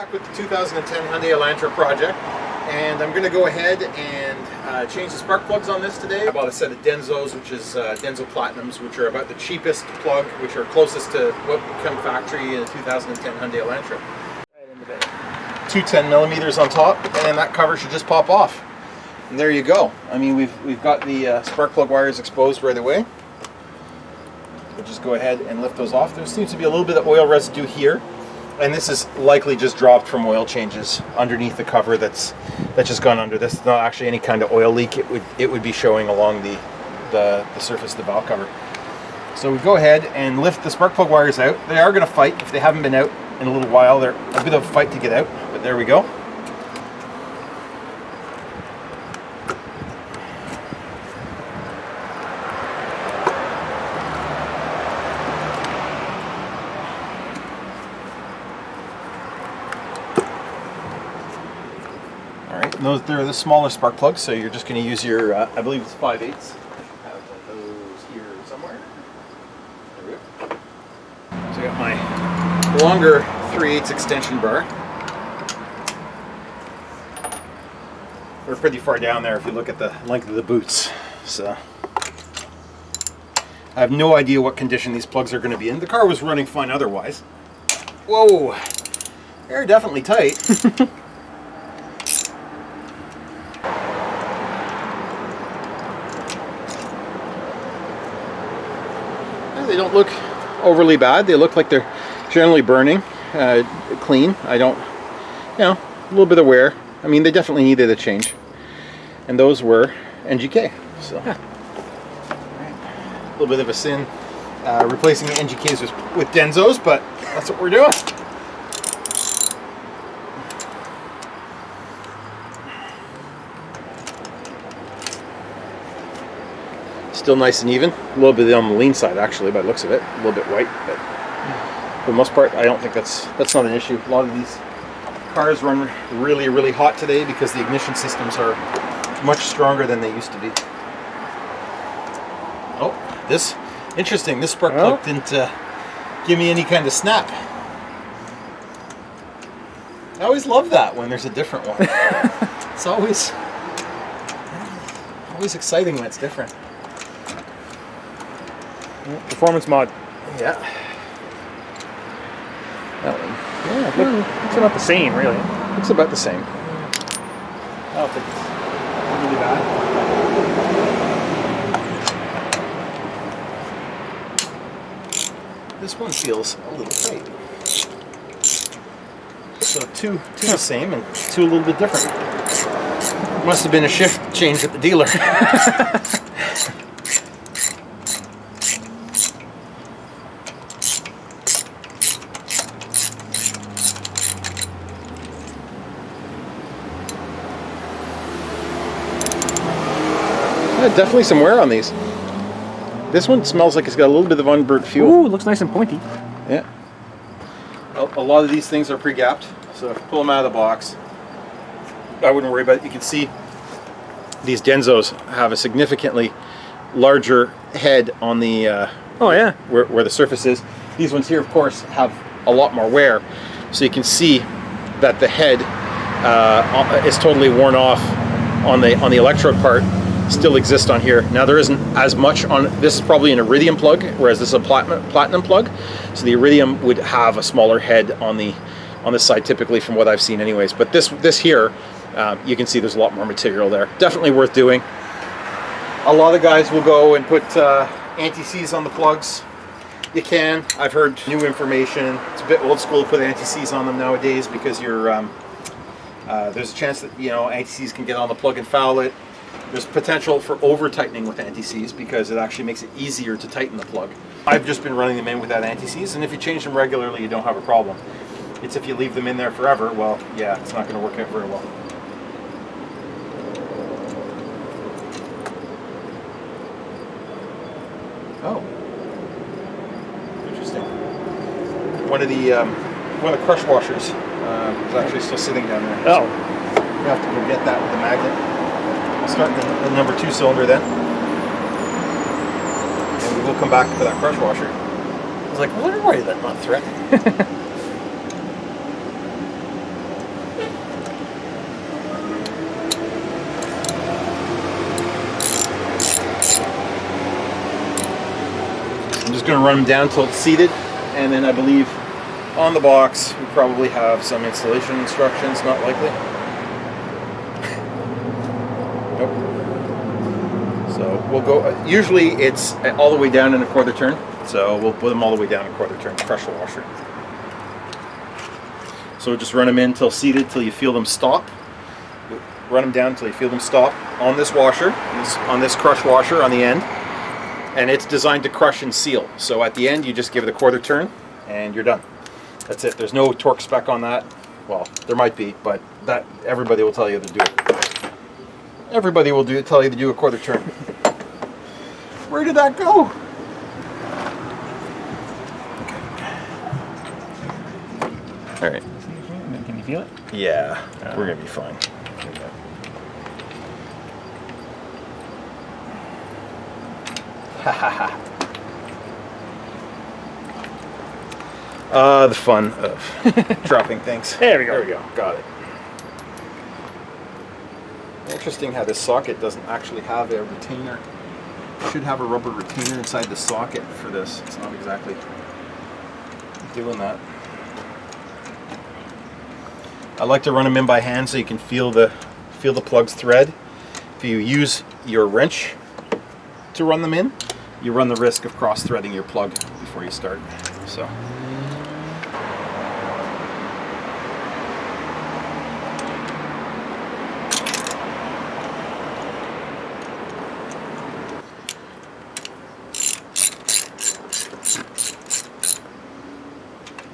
Back with the 2010 Hyundai Elantra project, and I'm going to go ahead and change the spark plugs on this today. I bought a set of Denzos, which is Denso Platinums, which are about the cheapest plug, which are closest to what would come factory in the 2010 Hyundai Elantra. Right in the bed. Two 10mm on top, and then that cover should just pop off. And there you go. I mean, we've got the spark plug wires exposed right away. We'll just go ahead and lift those off. There seems to be a little bit of oil residue here. And this is likely just dropped from oil changes underneath the cover that's just gone under this. It's not actually any kind of oil leak. It would be showing along the surface of the valve cover. So we go ahead and lift the spark plug wires out. They are going to fight if they haven't been out in a little while. They're a bit of a fight to get out, but there we go. They're the smaller spark plugs, so you're just going to use your, I believe it's 5/8. I have those here somewhere. There we go. So I got my longer 3/8 extension bar. We're pretty far down there if you look at the length of the boots. So I have no idea what condition these plugs are going to be in. The car was running fine otherwise. Whoa, they're definitely tight. They don't look overly bad. They look like they're generally burning clean. I don't, a little bit of wear. I mean, they definitely needed a change. And those were NGK. So, a little bit of a sin replacing the NGKs with Denzos, but that's what we're doing. Still nice and even. A little bit on the lean side, actually, by the looks of it. A little bit white, but for the most part, I don't think that's not an issue. A lot of these cars run really, really hot today because the ignition systems are much stronger than they used to be. Oh, interesting. This spark plug didn't give me any kind of snap. I always love that when there's a different one. It's always exciting when it's different. Performance mod. Yeah. That one. Yeah, it's about the same, really. It's about the same. I don't think it's really bad. This one feels a little tight. So two the same and two a little bit different. Must have been a shift change at the dealer. Definitely some wear on these. This one smells like it's got a little bit of unburnt fuel. Ooh, it looks nice and pointy. Yeah. A lot of these things are pre-gapped, so if you pull them out of the box, I wouldn't worry about it. You can see these Denzos have a significantly larger head on the where the surface is. These ones here, of course, have a lot more wear, so you can see that the head is totally worn off on the electrode part. Still exist on here. Now there isn't as much on this. Is probably an iridium plug, whereas this is a platinum plug. So the iridium would have a smaller head on this side, typically, from what I've seen, anyways. But this here, you can see there's a lot more material there. Definitely worth doing. A lot of guys will go and put anti-seize on the plugs. You can. I've heard new information. It's a bit old school to put anti-seize on them nowadays because you're there's a chance that anti-seize can get on the plug and foul it. There's potential for over-tightening with anti-seize because it actually makes it easier to tighten the plug. I've just been running them in without anti-seize, and if you change them regularly, you don't have a problem. It's if you leave them in there forever, well, yeah, it's not going to work out very well. Oh. Interesting. One of the crush washers is actually still sitting down there. Oh. So you have to go get that with the magnet. I'll start the number 2 cylinder then. And we will come back for that crush washer. I was like, I wonder why that not threat. just going to run them down until it's seated, and then I believe on the box we probably have some installation instructions, not likely. Nope. So we'll go, usually it's all the way down in a quarter turn, so we'll put them all the way down in a quarter turn, crush the washer. So just run them in till seated, till you feel them stop. Run them down until you feel them stop on this washer, on this crush washer on the end. And it's designed to crush and seal. So at the end, you just give it a quarter turn and you're done. That's it. There's no torque spec on that. Well, there might be, but that everybody will tell you to do it. Everybody will tell you to do a quarter turn. Where did that go? Okay. All right. Can you feel it? Yeah, we're gonna be fine. The fun of dropping things. There we go. There we go. Got it. Interesting how this socket doesn't actually have a retainer. It should have a rubber retainer inside the socket for this. It's not exactly doing that. I like to run them in by hand so you can feel the plug's thread. If you use your wrench to run them in, you run the risk of cross-threading your plug before you start. So.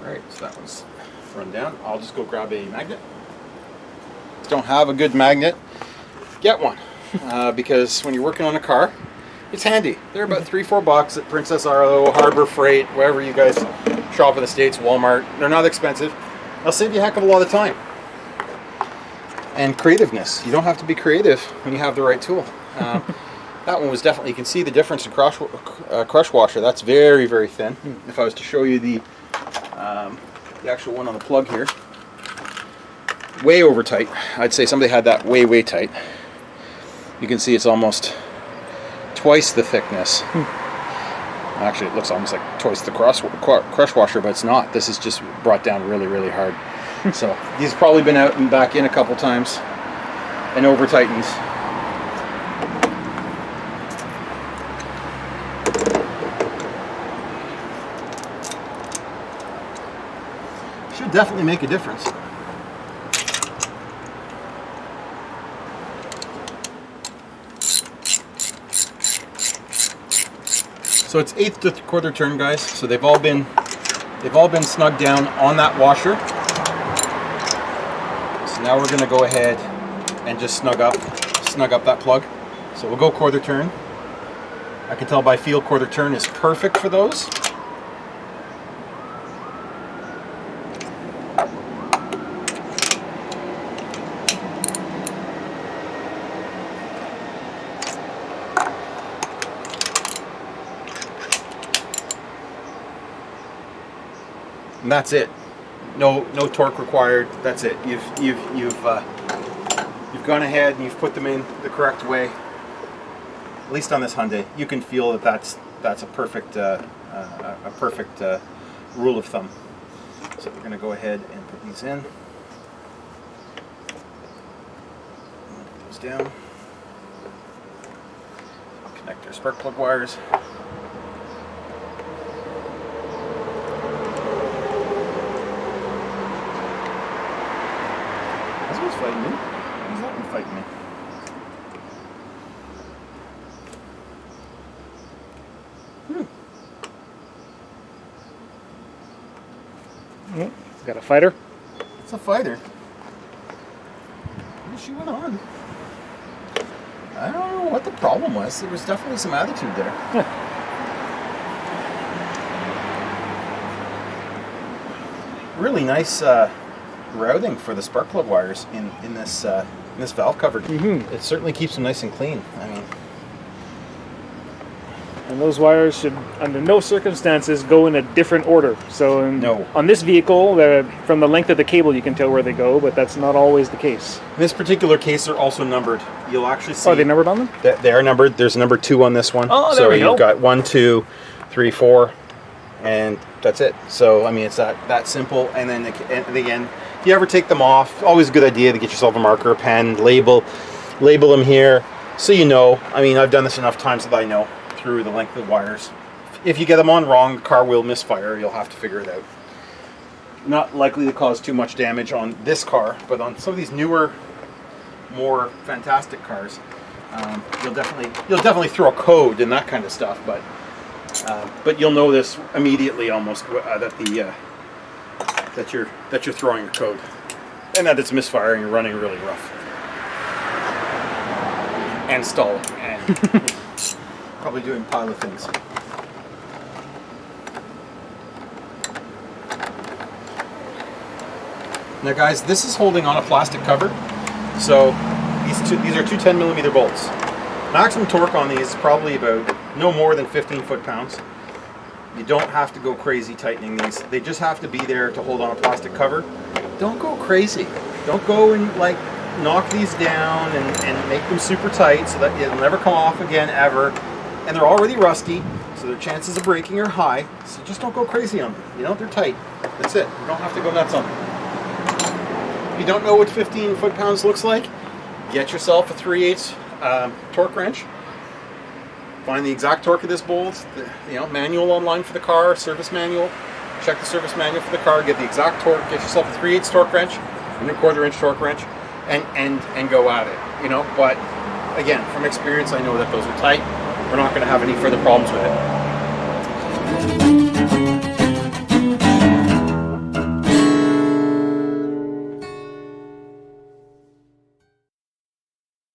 Alright, so that one's run down. I'll just go grab a magnet. Don't have a good magnet, get one. Because when you're working on a car, it's handy. They're about $3-4 at Princess Arlo, Harbor Freight, wherever you guys shop in the States, Walmart. They're not expensive. They'll save you a heck of a lot of time. And creativeness. You don't have to be creative when you have the right tool. That one was definitely, you can see the difference in crush washer. That's very, very thin. If I was to show you the actual one on the plug here, way over tight. I'd say somebody had that way, way tight. You can see it's almost twice the thickness. Actually, it looks almost like twice the crush washer, but it's not. This is just brought down really, really hard. So these have probably been out and back in a couple times and over tightened. Should definitely make a difference. So it's 1/8 to quarter turn, guys. So they've all been snugged down on that washer. So now we're going to go ahead and just snug up that plug. So we'll go quarter turn. I can tell by feel quarter turn is perfect for those. And that's it. No torque required. That's it. You've gone ahead and you've put them in the correct way. At least on this Hyundai, you can feel that that's a perfect rule of thumb. So we're going to go ahead and put these in. Put those down. Connect our spark plug wires. Fighting me? Who's that one fighting me? Got a fighter? It's a fighter. She went on. I don't know what the problem was. There was definitely some attitude there. Really nice routing for the spark plug wires in this valve cover. It certainly keeps them nice and clean. I mean, and those wires should, under no circumstances, go in a different order. So on this vehicle, from the length of the cable, you can tell where they go, but that's not always the case. In this particular case, they're also numbered. You'll actually see. Oh, are they numbered on them? They are numbered. There's number 2 on this one. Oh, there so we go. you've got 1, 2, 3, 4. and that's it. So I mean, it's that simple. And then again, if you ever take them off, always a good idea to get yourself a marker, a pen, label them here, so you know. I mean, I've done this enough times that I know through the length of the wires. If you get them on wrong, the car will misfire. You'll have to figure it out. Not likely to cause too much damage on this car, but on some of these newer, more fantastic cars, you'll definitely throw a code and that kind of stuff. But you'll know this immediately almost that you're throwing a code, and that it's misfiring and running really rough and stalling and probably doing a pile of things. Now guys, this is holding on a plastic cover, so these are two 10mm bolts. Maximum torque on these is probably about no more than 15 foot-pounds. You don't have to go crazy tightening these. They just have to be there to hold on a plastic cover. Don't go crazy. Don't go and like knock these down and make them super tight so that it'll never come off again ever. And they're already rusty, so their chances of breaking are high. So just don't go crazy on them. You know, they're tight. That's it. You don't have to go nuts on them. If you don't know what 15 foot-pounds looks like, get yourself a 3/8 torque wrench. Find the exact torque of this bolt, manual online for the car, service manual. Check the service manual for the car, get the exact torque, get yourself a 3/8 torque wrench, a 1/4 torque wrench, and go at it. But again, from experience, I know that those are tight. We're not going to have any further problems with it.